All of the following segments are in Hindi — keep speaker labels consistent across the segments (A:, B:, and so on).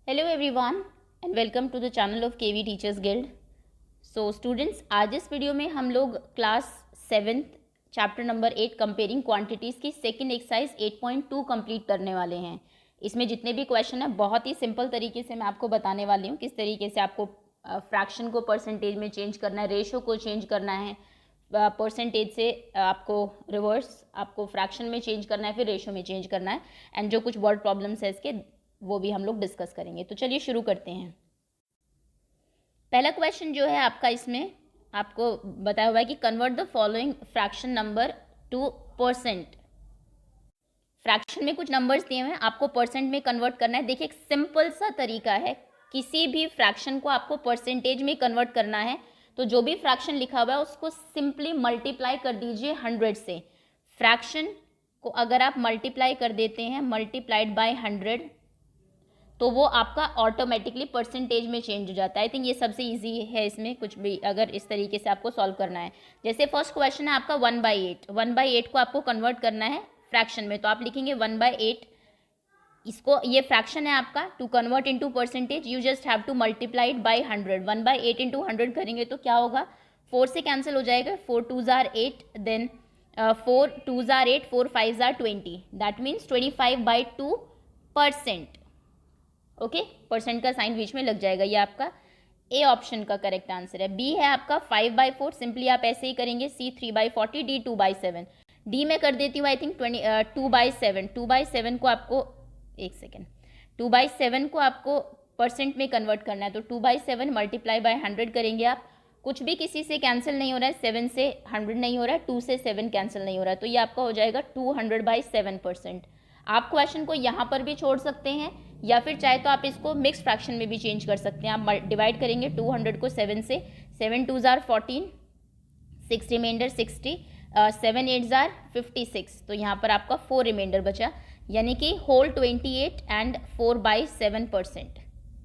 A: Hello everyone and welcome to the channel of KV teachers guild. So students, आज इस वीडियो में हम लोग class 7th chapter number 8 comparing quantities की सेकंड एक्सरसाइज 8.2 कंप्लीट करने वाले हैं। इसमें जितने भी क्वेश्चन हैं बहुत ही सिंपल तरीके से मैं आपको बताने वाली हूँ किस तरीके से आपको फ्रैक्शन को परसेंटेज में चेंज करना है, रेशो को चेंज करना है, परसेंटेज से आपको रिवर्स आपको फ्रैक्शन में चेंज करना है, फिर रेशो में चेंज करना है। एंड जो कुछ वर्ड प्रॉब्लम्स है इसके वो भी हम लोग डिस्कस करेंगे। तो चलिए शुरू करते हैं। पहला क्वेश्चन जो है आपका, इसमें आपको बताया हुआ है कि convert the following fraction number two percent. Fraction में कुछ नंबर्स दिए हुए हैं, आपको परसेंट में कन्वर्ट करना है। देखिए, एक सिंपल सा तरीका है, किसी भी फ्रैक्शन को आपको परसेंटेज में कन्वर्ट करना है तो जो भी फ्रैक्शन लिखा हुआ है उसको सिंपली मल्टीप्लाई कर दीजिए 100 से। फ्रैक्शन को अगर आप मल्टीप्लाई कर देते हैं मल्टीप्लाइड बाय 100 तो वो आपका ऑटोमेटिकली परसेंटेज में चेंज हो जाता है। आई थिंक ये सबसे इजी है इसमें कुछ भी अगर इस तरीके से आपको सॉल्व करना है। जैसे फर्स्ट क्वेश्चन है आपका 1/8। 1/8 को आपको कन्वर्ट करना है फ्रैक्शन में, तो आप लिखेंगे 1/8। इसको, ये फ्रैक्शन है आपका, to convert into percentage you just have to multiply it by 100। 1/8 into 100 करेंगे तो क्या होगा, 4 से कैंसिल हो जाएगा, 4 2s are 8, then 4 2s are 8, 4 5s are 20, that means 25/2%। Okay, percent का साइन बीच में लग जाएगा। ये आपका ए ऑप्शन का करेक्ट आंसर है। बी है आपका 5/4, सिंपली आप ऐसे ही करेंगे। सी 3/40, डी 2/7। डी में कर देती हूँ आई थिंक 2/7। 2/7 को आपको, एक सेकेंड, 2/7 को आपको परसेंट में कन्वर्ट करना है तो 2/7 मल्टीप्लाई बाय 100 करेंगे आप। कुछ भी किसी से कैंसिल नहीं हो रहा है, 7 से 100 नहीं हो रहा है, 2 से 7 कैंसिल नहीं हो रहा है, तो ये आपका हो जाएगा 200/7%। आप क्वेश्चन को यहाँ पर भी छोड़ सकते हैं या फिर चाहे तो आप इसको मिक्स फ्रैक्शन में भी चेंज कर सकते हैं। आप डिवाइड करेंगे 200 को 7 से, 7 2s are 14, 6 reminder 60, 7 8s are 56, तो यहाँ पर आपका 4 रिमाइंडर बचा, यानी कि होल 28 एंड 4/7%।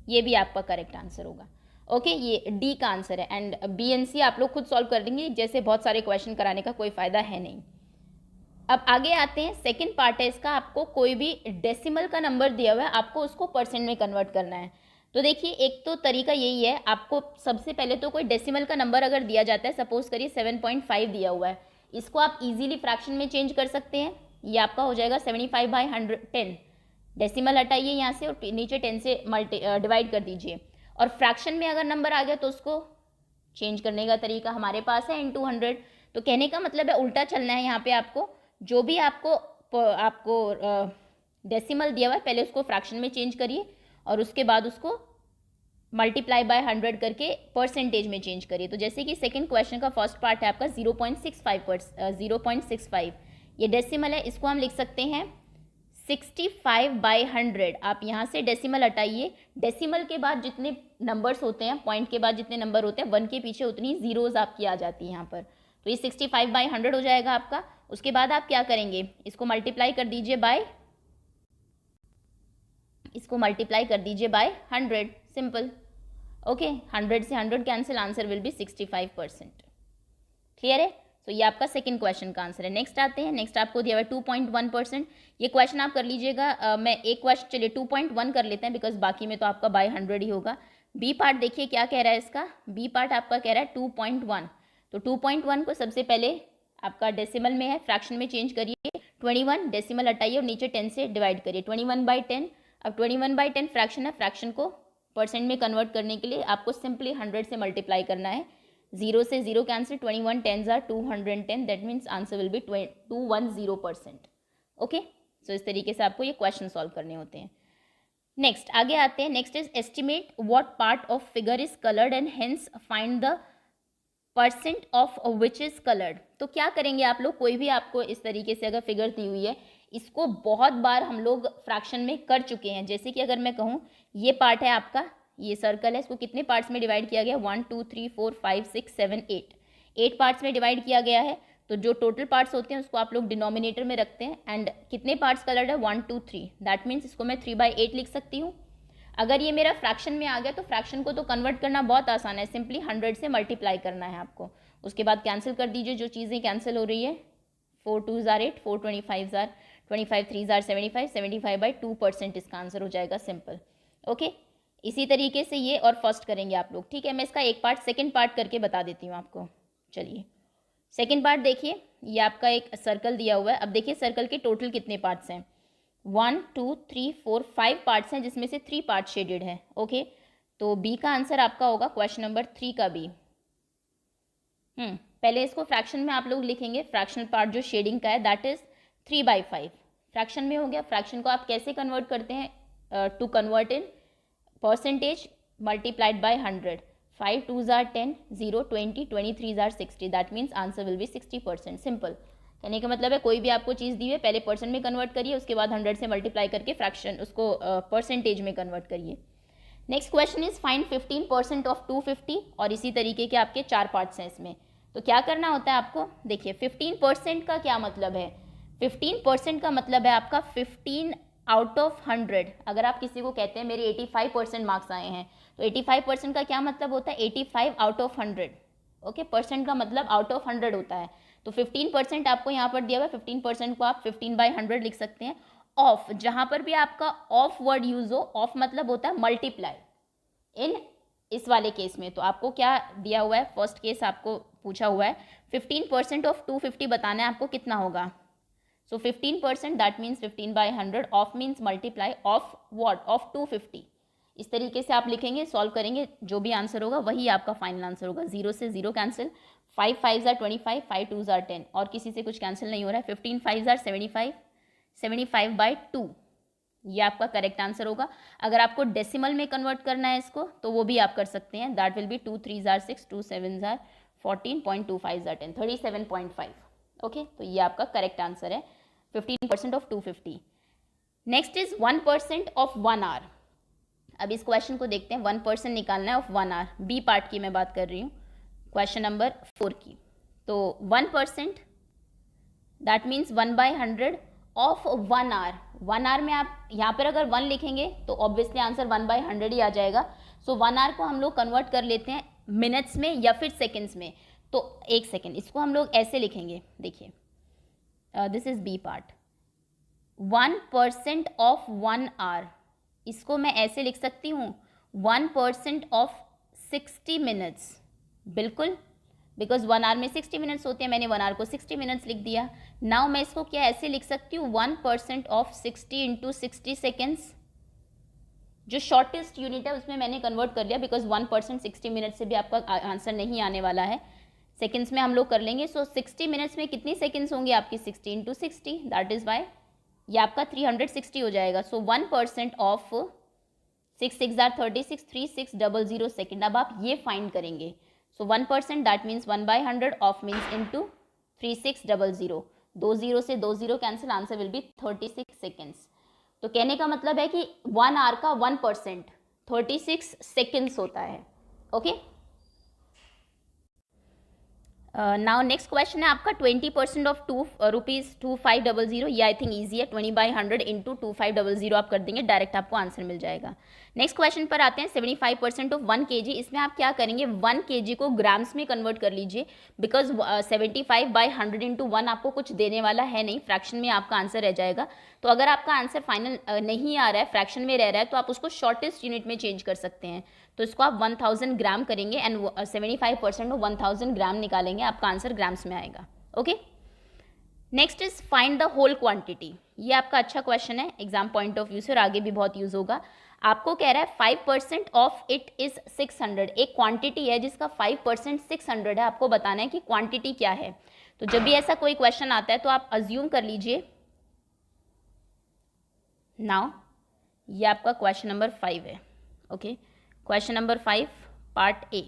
A: ये भी आपका करेक्ट आंसर होगा। ओके, ये डी का आंसर है। एंड बी एंड सी आप लोग खुद सॉल्व कर देंगे, जैसे बहुत सारे क्वेश्चन कराने का कोई फायदा है नहीं। अब आगे आते हैं, सेकंड पार्ट है इसका, आपको कोई भी डेसिमल का नंबर दिया हुआ है, आपको उसको परसेंट में कन्वर्ट करना है। तो देखिए, एक तो तरीका यही है, आपको सबसे पहले तो कोई डेसिमल का नंबर अगर दिया जाता है, सपोज करिए 7.5 दिया हुआ है, इसको आप इजीली फ्रैक्शन में चेंज कर सकते हैं। ये आपका हो जाएगा 75/10। डेसिमल हटाइए यहाँ से और नीचे 10 से डिवाइड कर दीजिए। और फ्रैक्शन में अगर नंबर आ गया तो उसको चेंज करने का तरीका हमारे पास है इनटू 100। तो कहने का मतलब है उल्टा चलना है यहाँ पे आपको। जो भी आपको डेसिमल दिया हुआ है पहले उसको फ्रैक्शन में चेंज करिए और उसके बाद उसको मल्टीप्लाई बाय 100 करके परसेंटेज में चेंज करिए। तो जैसे कि सेकंड क्वेश्चन का फर्स्ट पार्ट है आपका 0.65, ये डेसिमल है, इसको हम लिख सकते हैं 65/100। आप यहाँ से डेसिमल हटाइए, डेसिमल के बाद जितने नंबर्स होते हैं, पॉइंट के बाद जितने नंबर होते हैं, 1 के पीछे उतनी जीरोज आपकी आ जाती है यहाँ पर, तो ये 65/100 हो जाएगा आपका। उसके बाद आप क्या करेंगे, इसको मल्टीप्लाई कर दीजिए बाय 100, सिंपल। ओके, 100 से 100 cancel, answer will B 65%। Clear है? तो ये आपका सेकंड क्वेश्चन का आंसर है। नेक्स्ट आते हैं, नेक्स्ट आपको दिया हुआ है 2.1%। ये क्वेश्चन आप कर लीजिएगा। मैं एक क्वेश्चन, चलिए 2.1 कर लेते हैं बिकॉज बाकी में तो आपका बाय 100 ही होगा। बी पार्ट देखिए क्या कह रहा है इसका, बी पार्ट आपका कह रहा है 2.1। तो 2.1 को सबसे पहले आपका डेसिमल में है, फ्रैक्शन में चेंज करिए। 21 डेसिमल हटाइए और नीचे 10 से डिवाइड करिए, 21/10। अब 21/10 फ्रैक्शन है, फ्रैक्शन को परसेंट में कन्वर्ट करने के लिए आपको सिंपली 100 से मल्टीप्लाई करना है। 0 से 0 cancel, 21 10s are 210, that means answer will be 210%। Okay, so इस तरीके से आपको ये क्वेश्चन सॉल्व करने होते हैं। नेक्स्ट आगे आते हैं, next is estimate what part of figure is coloured and hence find the percent of which is coloured. तो क्या करेंगे आप लोग, कोई भी आपको इस तरीके से अगर फिगर दी हुई है, इसको बहुत बार हम लोग फ्रैक्शन में कर चुके हैं। जैसे कि अगर मैं कहूँ ये पार्ट है आपका, ये सर्कल है, इसको कितने पार्ट्स में डिवाइड किया गया, 1 2 3 4 5 6 7 8 पार्ट्स में डिवाइड किया गया है। तो जो टोटल पार्ट्स होते हैं उसको आप लोग डिनोमिनेटर में रखते हैं। एंड कितने पार्ट्स कलर्ड है, 1 2 3, दैट मीन्स इसको मैं 3/8 लिख सकती हूँ। अगर ये मेरा फ्रैक्शन में आ गया तो फ्रैक्शन को तो कन्वर्ट करना बहुत आसान है, सिंपली 100 से मल्टीप्लाई करना है आपको। उसके बाद कैंसिल कर दीजिए जो चीज़ें कैंसिल हो रही है, 4 2s are 8, 4 25s are 25, 3s are 75, 75/2% इसका आंसर हो जाएगा, सिंपल। ओके, इसी तरीके से ये और फर्स्ट करेंगे आप लोग, ठीक है। मैं इसका एक पार्ट सेकंड पार्ट करके बता देती हूँ आपको। चलिए सेकंड पार्ट देखिए, ये आपका एक सर्कल दिया हुआ है। अब देखिए सर्कल के टोटल कितने पार्ट्स हैं, 1 2 3 4 5 पार्ट्स हैं, जिसमें से 3 पार्ट शेडेड है। ओके, तो बी का आंसर आपका होगा क्वेश्चन नंबर 3 का बी। पहले इसको फ्रैक्शन में आप लोग लिखेंगे। फ्रैक्शनल पार्ट जो शेडिंग का है दैट इज 3/5 फ्रैक्शन में हो गया। फ्रैक्शन को आप कैसे कन्वर्ट करते हैं, to convert in percentage multiplied by 100। 5 2s are 10, 0 20, 23s are 60, that means answer will B 60%। Simple कहने का मतलब है कोई भी आपको चीज़ दी है पहले परसेंट में कन्वर्ट करिए, उसके बाद 100 से मल्टीप्लाई करके फ्रैक्शन उसको परसेंटेज में कन्वर्ट करिए। Next question is find 15% of 250, और इसी तरीके के आपके 4 पार्ट्स हैं इसमें। तो क्या करना होता है आपको, देखिए 15% का क्या मतलब है, 15% का मतलब है आपका 15 आउट ऑफ 100। अगर आप किसी को कहते हैं मेरे 85% मार्क्स आए हैं, तो 85% का क्या मतलब होता है, 85 आउट ऑफ 100। ओके, परसेंट का मतलब आउट ऑफ 100 होता है। तो 15% आपको यहाँ पर दिया हुआ है, 15% को आप 15/100 लिख सकते हैं। ऑफ, जहाँ पर भी आपका ऑफ वर्ड यूज हो, ऑफ मतलब होता है मल्टीप्लाई। इन इस वाले केस में तो आपको क्या दिया हुआ है, फर्स्ट केस आपको पूछा हुआ है 15% ऑफ 250 बताना है आपको कितना होगा। सो 15% that means 15/100, of means multiply of what, of 250। इस तरीके से आप लिखेंगे, सॉल्व करेंगे, जो भी आंसर होगा वही आपका फाइनल आंसर होगा। 0 से 0 cancel, 5 5s are 25, 5 2s are 10, और किसी से कुछ कैंसिल नहीं हो रहा है। 15 5s are 75, 75/2 ये आपका करेक्ट आंसर होगा। अगर आपको डेसिमल में कन्वर्ट करना है इसको तो वो भी आप कर सकते हैं, that will be 2 3s are 6, 2 7s are 14, 2 5s are 10, 37.5। Okay, तो ये आपका करेक्ट आंसर है 15% of 250। Next is 1% of 1 hour. अब इस क्वेश्चन को देखते हैं, 1% निकालना है ऑफ 1 आवर। बी पार्ट की मैं बात कर रही हूँ, क्वेश्चन नंबर 4 की। तो 1% that means 1/100 of 1 hour. 1 hour में आप यहाँ पर अगर 1 लिखेंगे तो ऑब्वियसली आंसर 1/100 ही आ जाएगा। सो 1 आवर को हम लोग कन्वर्ट कर लेते हैं मिनट्स में या फिर सेकेंड्स में। तो 1 सेकेंड, इसको हम लोग ऐसे लिखेंगे, देखिए this is B part. 1% of 1 hour, इसको मैं ऐसे लिख सकती हूँ 1% ऑफ 60 मिनट्स। बिल्कुल, बिकॉज 1 आवर में 60 मिनट्स होते हैं, मैंने 1 आवर को 60 मिनट्स लिख दिया। नाउ मैं इसको क्या ऐसे लिख सकती हूँ 1% ऑफ 60 इंटू 60 सेकेंड्स। जो शॉर्टेस्ट यूनिट है उसमें मैंने कन्वर्ट कर लिया, बिकॉज 1% 60 मिनट से भी आपका आंसर नहीं आने वाला है, सेकेंड्स में हम लोग कर लेंगे। सो 60 मिनट्स में कितनी सेकेंड्स होंगी आपकी, 60 इंटू 60, दैट इज वाई ये आपका 360 हो जाएगा। सो 1% ऑफ 6 6 are 36, 3600 सेकेंड। अब आप ये फाइंड करेंगे। सो 1% that means 1/100, of means into 3600, 2 0 से 2 0 cancel, answer will B 36 seconds. तो कहने का मतलब है कि 1 आवर का 1% 36 सेकेंड्स होता है। ओके, नाउ नेक्स्ट क्वेश्चन है आपका 20% ऑफ ₹2500। ये आई थिंक ईजी है, 20/100 इंटू 2500 आप कर देंगे, डायरेक्ट आपको आंसर मिल जाएगा। नेक्स्ट क्वेश्चन पर आते हैं, 75% ऑफ 1 kg। इसमें आप क्या करेंगे, 1 kg को ग्राम्स में कन्वर्ट कर लीजिए, बिकॉज 75/100 इंटू 1 आपको कुछ देने वाला है नहीं, फ्रैक्शन में आपका आंसर रह जाएगा। तो अगर आपका आंसर फाइनल नहीं आ रहा है, फ्रैक्शन में रह रहा है, तो आप उसको शॉर्टेस्ट यूनिट में चेंज कर सकते हैं। तो इसको आप 1000 ग्राम करेंगे एंड 75% ऑफ 1000 ग्राम निकालेंगे, आपका आंसर ग्राम्स में आएगा। Okay, next is find the whole quantity. ये आपका अच्छा क्वेश्चन है एग्जाम पॉइंट ऑफ व्यू से, और आगे भी बहुत यूज होगा। आपको कह रहा है 5% ऑफ इट इज 600। एक क्वांटिटी है जिसका 5% 600 है, आपको बताना है कि क्वांटिटी क्या है। तो जब भी ऐसा कोई क्वेश्चन आता है तो आप अज्यूम कर लीजिए। नाउ ये आपका क्वेश्चन नंबर 5 है। Okay, question number 5 part A.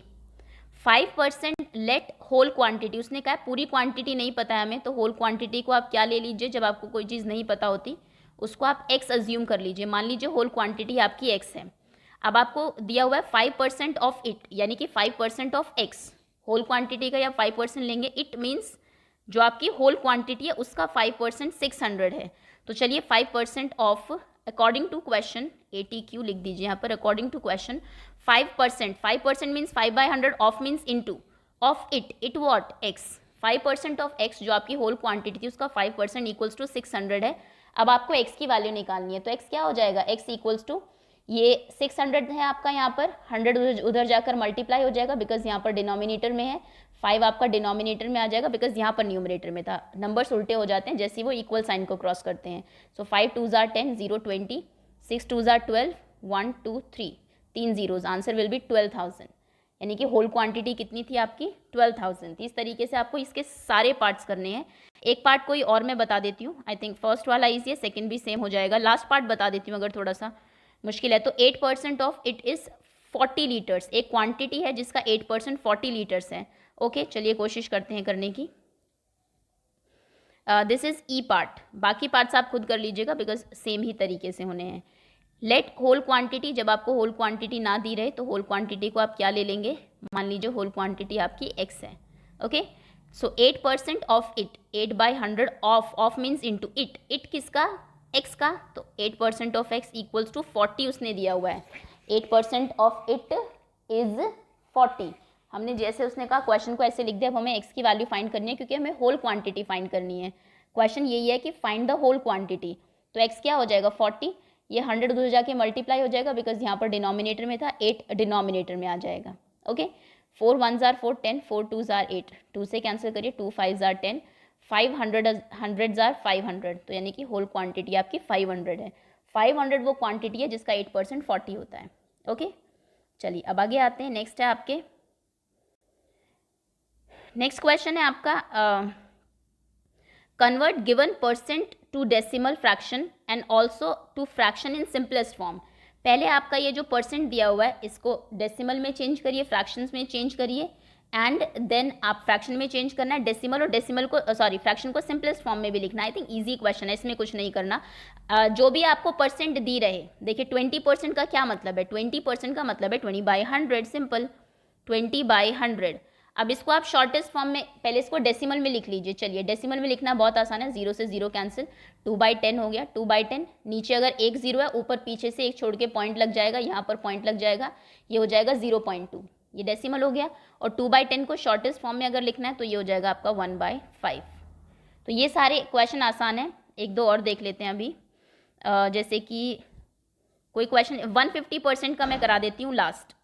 A: 5% let whole quantity, उसने कहा पूरी क्वांटिटी नहीं पता है हमें, तो होल क्वांटिटी को आप क्या ले लीजिए, जब आपको कोई चीज़ नहीं पता होती उसको आप x अज्यूम कर लीजिए। मान लीजिए होल क्वांटिटी आपकी x है। अब आपको दिया हुआ है 5% ऑफ इट, यानी कि 5% ऑफ x। होल क्वांटिटी का या 5% लेंगे, इट मीन्स जो आपकी होल क्वांटिटी है उसका 5% 600 है। तो चलिए 5% of according to question, ATQ लिख दीजिए यहाँ पर, according to question 5% means 5/100, of means into of it what x। 5% ऑफ x जो आपकी होल क्वांटिटी थी उसका 5% इक्वल्स टू 600 है। अब आपको x की वैल्यू निकालनी है, तो x क्या हो जाएगा, x इक्वल्स टू, ये 600 है आपका, यहाँ पर 100 उधर जाकर मल्टीप्लाई हो जाएगा बिकॉज यहाँ पर डिनोमिनेटर में है, 5 आपका डिनोमिनेटर में आ जाएगा बिकॉज यहाँ पर न्यूमरेटर में था। नंबर्स उल्टे हो जाते हैं जैसे वो इक्वल साइन को क्रॉस करते हैं। सो 5 2 ज़ार 10, 0 20, 6 2 ज़ार 12, 1 2 3, 3 जीरोज, आंसर विल बी 12,000। यानी कि होल क्वांटिटी कितनी थी आपकी 12,000 थी। इस तरीके से आपको इसके सारे पार्ट्स करने हैं। एक पार्ट कोई और मैं बता देती हूँ, आई थिंक फर्स्ट वाला ईजी है, सेकंड भी सेम हो जाएगा। लास्ट पार्ट बता देती हूँ अगर थोड़ा सा मुश्किल है तो। 8% ऑफ इट इज़ 40 लीटर्स, एक क्वांटिटी है जिसका 8% 40 लीटर्स है। ओके चलिए कोशिश करते हैं करने की। दिस इज ई पार्ट, बाकी पार्ट्स आप खुद कर लीजिएगा बिकॉज सेम ही तरीके से होने हैं। लेट होल क्वांटिटी, जब आपको होल क्वांटिटी ना दी रहे तो होल क्वांटिटी को आप क्या ले लेंगे, मान लीजिए होल क्वांटिटी आपकी x है। Okay so 8% of it, 8/100 of means into it किसका, x का, तो 8% ऑफ x इक्वल्स टू 40 उसने दिया हुआ है। 8% ऑफ इट इज 40। हमने जैसे उसने कहा क्वेश्चन को ऐसे लिख दिया, अब हमें x की वैल्यू फाइंड करनी है क्योंकि हमें होल क्वांटिटी फाइंड करनी है। क्वेश्चन यही है कि फाइंड द होल क्वांटिटी, तो x क्या हो जाएगा 40, ये 100 उधर जाके मल्टीप्लाई हो जाएगा बिकॉज यहाँ पर डिनोमिनेटर में था, 8 डिनोमिनेटर में आ जाएगा। ओके 4 1 ज़ार 4 10, 4 2 ज़ार 8, 2 से कैंसिल करिए, 2 5 ज़ार 10, 500 ज़ार 500, तो यानी कि होल क्वांटिटी आपकी 500 है। 500 वो क्वांटिटी है जिसका 8% 40 होता है। ओके चलिए अब आगे आते हैं। नेक्स्ट है आपके, नेक्स्ट क्वेश्चन है आपका convert given percent to decimal fraction and also to fraction in simplest form. पहले आपका ये जो परसेंट दिया हुआ है इसको डेसिमल में चेंज करिए, फ्रैक्शंस में चेंज करिए, एंड देन आप फ्रैक्शन में चेंज करना है डेसिमल, और डेसिमल को फ्रैक्शन को सिंपलेस्ट फॉर्म में भी लिखना है। आई थिंक ईजी क्वेश्चन है, इसमें कुछ नहीं करना। जो भी आपको परसेंट दी रहे, देखिए 20% का क्या मतलब है, 20% का मतलब है 20/100, सिंपल 20/100। अब इसको आप शॉर्टेस्ट फॉर्म में, पहले इसको डेसिमल में लिख लीजिए। चलिए डेसिमल में लिखना बहुत आसान है, 0 से 0 कैंसिल, 2/10 हो गया, 2/10, नीचे अगर एक 0 है ऊपर पीछे से एक छोड़ के पॉइंट लग जाएगा, यहाँ पर पॉइंट लग जाएगा, ये हो जाएगा 0.2, ये डेसिमल हो गया। और 2/10 को शॉर्टेस्ट फॉर्म में अगर लिखना है तो ये हो जाएगा आपका 1/5। तो ये सारे क्वेश्चन आसान है, एक दो और देख लेते हैं अभी। जैसे कि कोई क्वेश्चन 150% का मैं करा देती हूँ लास्ट।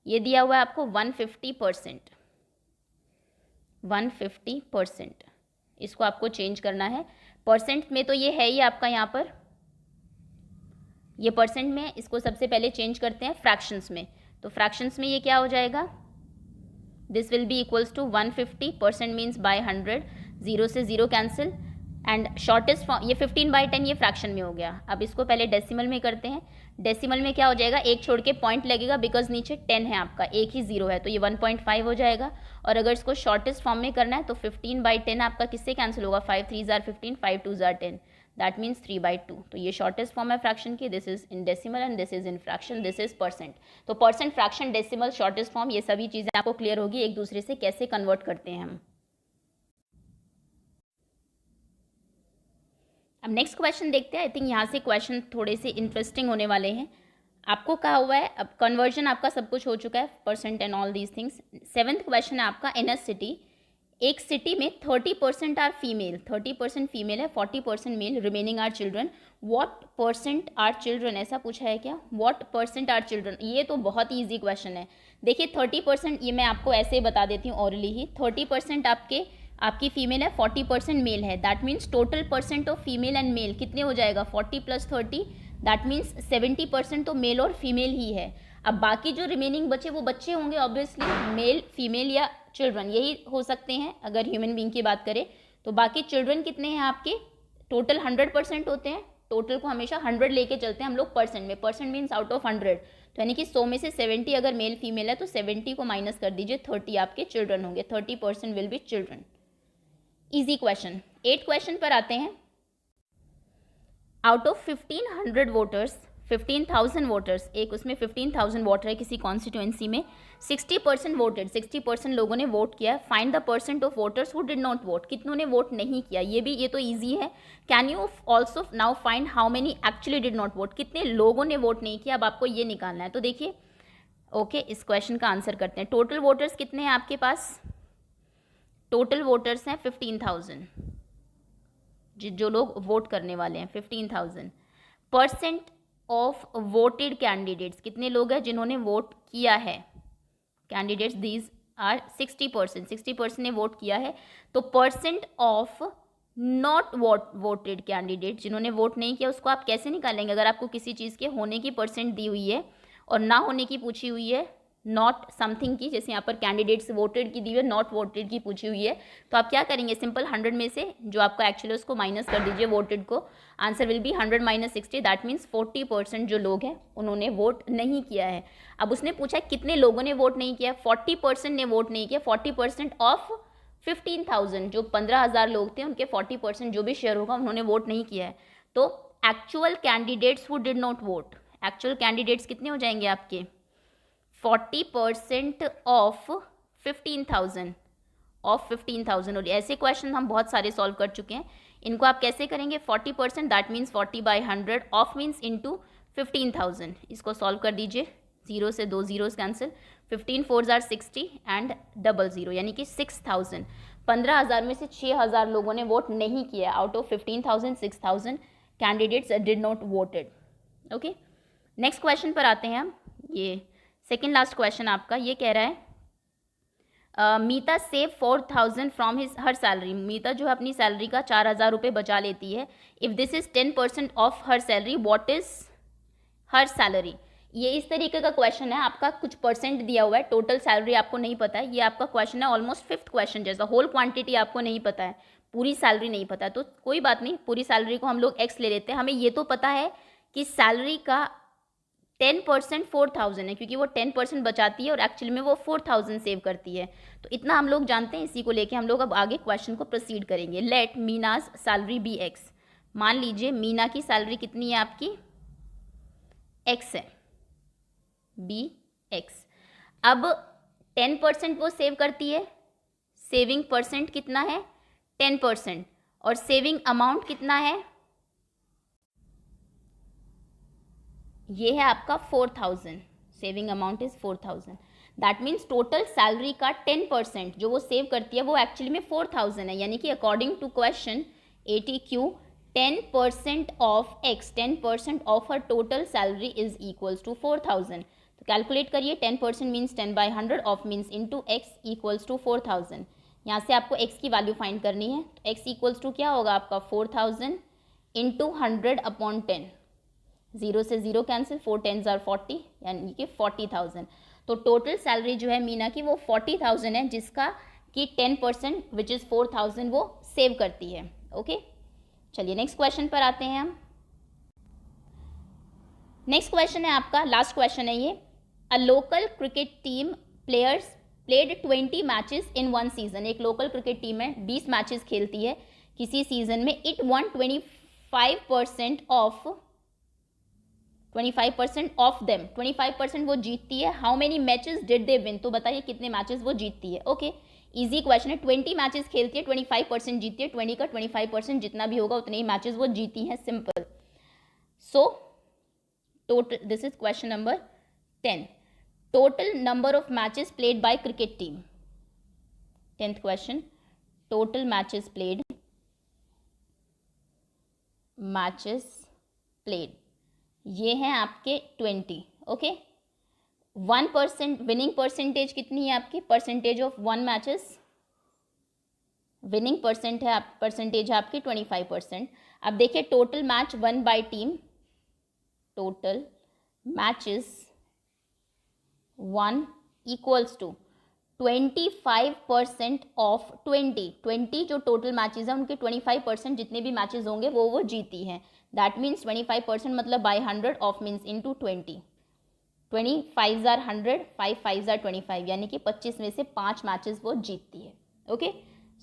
A: ये दिया हुआ है आपको 150%, 150%, इसको आपको चेंज करना है परसेंट में, तो ये है ही आपका यहाँ पर, ये परसेंट में, इसको सबसे पहले चेंज करते हैं फ्रैक्शंस में। तो फ्रैक्शंस में ये क्या हो जाएगा, this will be equals to 150% means by 100, 0 से 0 कैंसिल, एंड शॉर्टेस्ट फॉर्म ये 15/10 ये फ्रैक्शन में हो गया। अब इसको पहले डेसिमल में करते हैं। डेसिमल में क्या हो जाएगा, एक छोड़ के पॉइंट लगेगा बिकॉज नीचे 10 है आपका, एक ही 0 है, तो ये 1.5 हो जाएगा। और अगर इसको शॉर्टेस्ट फॉर्म में करना है तो 15/10 आपका किससे कैंसिल होगा, 5 3 ज़ार 15, 5 2 ज़ार 10, दैट मीन्स 3/2। तो ये शॉर्टेस्ट फॉर्म है फ्रैक्शन की, this is in decimal and this is in fraction, this is percent. तो percent, fraction, decimal, shortest form, ये सभी चीज़ें आपको क्लियर होगी एक दूसरे से कैसे कन्वर्ट करते हैं हम। अब नेक्स्ट क्वेश्चन देखते हैं। आई थिंक यहाँ से क्वेश्चन थोड़े से इंटरेस्टिंग होने वाले हैं। आपको कहा हुआ है, अब कन्वर्जन आपका सब कुछ हो चुका है, percent and all these things. 7th question है आपका, इन अ सिटी, एक सिटी में 30% आर फीमेल, 30% फीमेल है, 40% male, remaining are children, what percent are children, ऐसा पूछा है क्या, व्हाट परसेंट आर चिल्ड्रन। ये तो बहुत ही ईजी क्वेश्चन है। देखिए 30%, ये मैं आपको ऐसे ही बता देती हूँ ऑरली ही, 30% आपकी फीमेल है, 40% मेल है, that means total percent of female and male कितने हो जाएगा, 40 + 30, दैट मीन्स 70% तो मेल और फीमेल ही है। अब बाकी जो रिमेनिंग बचे वो बच्चे होंगे ऑब्वियसली, मेल, फीमेल या चिल्ड्रन, यही हो सकते हैं अगर ह्यूमन बीइंग की बात करें। तो बाकी चिल्ड्रन कितने हैं आपके, टोटल 100% होते हैं, टोटल को हमेशा 100 लेके चलते हैं हम लोग परसेंट में, परसेंट मीन्स आउट ऑफ 100, तो यानी कि 100 में से 70 अगर मेल फीमेल है तो 70 को माइनस कर दीजिए, 30 आपके चिल्ड्रन होंगे, 30% will be children. Easy question. 8th question पर आते हैं। आउट ऑफ 1500 वोटर्स, 15,000 वोटर्स, एक उसमें 15,000 वोटर है किसी कॉन्स्टिट्यूएंसी में, 60% वोटेड, 60% लोगों ने वोट किया। Find the percent of voters who did not vote, कितनों ने वोट नहीं किया, ये तो ईजी है। Can you also now find how many actually did not vote, कितने लोगों ने वोट नहीं किया, अब आपको ये निकालना है। तो देखिए ओके, इस क्वेश्चन का आंसर करते हैं। टोटल वोटर्स कितने हैं आपके पास, टोटल वोटर्स हैं 15,000, जो लोग वोट करने वाले हैं 15,000। परसेंट ऑफ वोटेड कैंडिडेट्स, कितने लोग हैं जिन्होंने वोट किया है, कैंडिडेट्स दीज आर 60%, 60% ने वोट किया है। तो percent of not voted candidate, जिन्होंने वोट नहीं किया, उसको आप कैसे निकालेंगे? अगर आपको किसी चीज़ के होने की परसेंट दी हुई है और ना होने की पूछी हुई है, नॉट समथिंग की, जैसे यहाँ पर कैंडिडेट्स वोटेड की दी हुई है, नॉट वोटेड की पूछी हुई है, तो आप क्या करेंगे? सिंपल 100 में से जो आपका एक्चुअली उसको माइनस कर दीजिए वोटेड को। Answer will B 100 minus 60, that means 40% जो लोग हैं उन्होंने वोट नहीं किया है। अब उसने पूछा कितने लोगों ने वोट नहीं किया, 40% ने वोट नहीं किया। 40% ऑफ 15,000, जो 15,000 लोग थे उनके 40% जो भी शेयर होगा उन्होंने वोट नहीं किया है। तो actual candidates who did not vote, actual candidates कितने हो जाएंगे आपके? 40% ऑफ 15,000, ऑफ 15,000। और ऐसे क्वेश्चन हम बहुत सारे सॉल्व कर चुके हैं। इनको आप कैसे करेंगे? 40%, that means 40/100, of means into 15,000। इसको सॉल्व कर दीजिए, 0 से 2 zeros cancel, 15 4s are 60 and 00, यानी कि 6,000। 15,000 में से 6,000 लोगों ने वोट नहीं किया। Out of 15,000 6,000 candidates did not voted. Okay, next question पर आते हैं हम। ये सेकेंड लास्ट क्वेश्चन आपका ये कह रहा है मीता सेव 4,000 फ्रॉम हर सैलरी। मीता जो है अपनी सैलरी का 4,000 रुपये बचा लेती है। If this is 10% of her salary, what is her salary? ये इस तरीके का क्वेश्चन है, आपका कुछ परसेंट दिया हुआ है, टोटल सैलरी आपको नहीं पता है। ये आपका क्वेश्चन है ऑलमोस्ट 5th क्वेश्चन जैसा। होल क्वांटिटी आपको नहीं पता है, पूरी सैलरी नहीं पता है, तो कोई बात नहीं, पूरी सैलरी को हम लोग x ले लेते हैं। हमें ये तो पता है कि सैलरी का 10% 4,000 है, क्योंकि वो 10% बचाती है और एक्चुअली में वो 4,000 सेव करती है। तो इतना हम लोग जानते हैं। इसी को लेके हम लोग अब आगे क्वेश्चन को प्रोसीड करेंगे। Let Meena's salary be x। मान लीजिए मीना की सैलरी कितनी है आपकी? x है, बी x। अब 10% वो सेव करती है, सेविंग परसेंट कितना है? 10%। और सेविंग अमाउंट कितना है? ये है आपका 4,000। Saving amount is 4,000। That means total salary का 10% जो वो सेव करती है वो एक्चुअली में 4,000 है। यानी कि according to question ATQ 10% of x, 10% of her total salary is equals to 4,000। तो कैलकुलेट करिए, 10% means 10/100, of means into x equals to 4,000। यहाँ से आपको x की वैल्यू फाइंड करनी है। तो x इक्वल्स टू क्या होगा आपका? 4,000 इंटू 100/10। 0 से 0 कैंसिल, 4 10s are 40, यानी कि 40,000। तो टोटल सैलरी जो है मीना की वो 40,000 है, जिसका कि 10% विच इज़ 4,000 वो सेव करती है। ओके, चलिए नेक्स्ट क्वेश्चन पर आते हैं हम। नेक्स्ट क्वेश्चन है आपका, लास्ट क्वेश्चन है ये। A local cricket team players played 20 matches in 1 season. एक लोकल क्रिकेट टीम है, 20 मैचेस खेलती है किसी सीजन में। इट वन 25% ऑफ देम, 25% वो जीतती है। How many matches did they win? तो बताइए कितने मैचेस वो जीतती है। ओके, इजी क्वेश्चन है। 20 मैचेस खेलती है, 25% जीतती है। 20 का 25% जितना भी होगा उतने ही मैचेस वो जीती हैं, simple. So total, this is question number 10। Total number of matches played by cricket team. 10th question, total matches played, ये हैं आपके 20। ओके, 1% विनिंग परसेंटेज कितनी है आपकी? Percentage of 1 matches, winning percentage है आपकी 25%। अब देखिए total match won by team, total matches 1 equals to 25% of 20 जो टोटल मैचेस हैं उनके 25% जितने भी मैचेस होंगे वो जीती हैं। दैट मीन्स 25% मतलब by 100, of means into 20। 25s are 100, 5 5s are 25, यानी कि 25 में से 5 मैचेस वो जीतती है। ओके,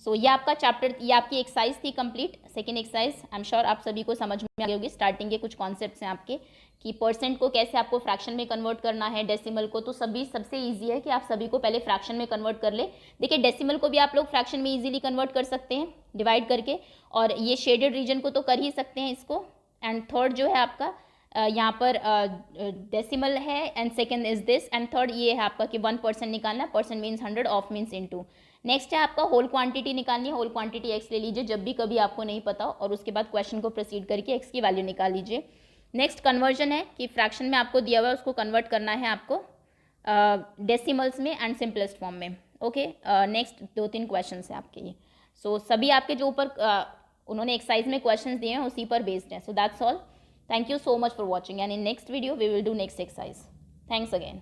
A: सो ये आपका चैप्टर, ये आपकी एक्सरसाइज थी complete, second exercise. I am sure आप सभी को समझ में आ गई होगी। स्टार्टिंग के कुछ कॉन्सेप्ट्स हैं आपके कि परसेंट को कैसे आपको फ्रैक्शन में कन्वर्ट करना है, डेसिमल को। तो सबसे ईजी है कि आप सभी को पहले फ्रैक्शन में कन्वर्ट कर ले। देखिए डेसिमल को भी आप लोग फ्रैक्शन में ईजिली कन्वर्ट कर सकते हैं डिवाइड करके, और ये शेडेड रीजन को तो कर ही सकते हैं इसको। एंड थर्ड जो है आपका यहाँ पर डेसिमल है, and second is this, and third ये है आपका कि 1% निकालना है। Percent means 100, of means into. Next है आपका होल क्वांटिटी निकालनी है। होल क्वांटिटी x ले लीजिए जब भी कभी आपको नहीं पता हो, और उसके बाद क्वेश्चन को प्रोसीड करके x की वैल्यू निकाल लीजिए। नेक्स्ट कन्वर्जन है कि फ्रैक्शन में आपको दिया हुआ है उसको कन्वर्ट करना है आपको डेसिमल्स में एंड सिंपलेस्ट फॉर्म में। ओके, नेक्स्ट 2-3 क्वेश्चन है आपके ये। सो सभी आपके जो ऊपर उन्होंने एक्सरसाइज में क्वेश्चन दिए हैं उसी पर बेस्ड है। So that's all. Thank you so much for watching and in next video we will do next exercise. Thanks again.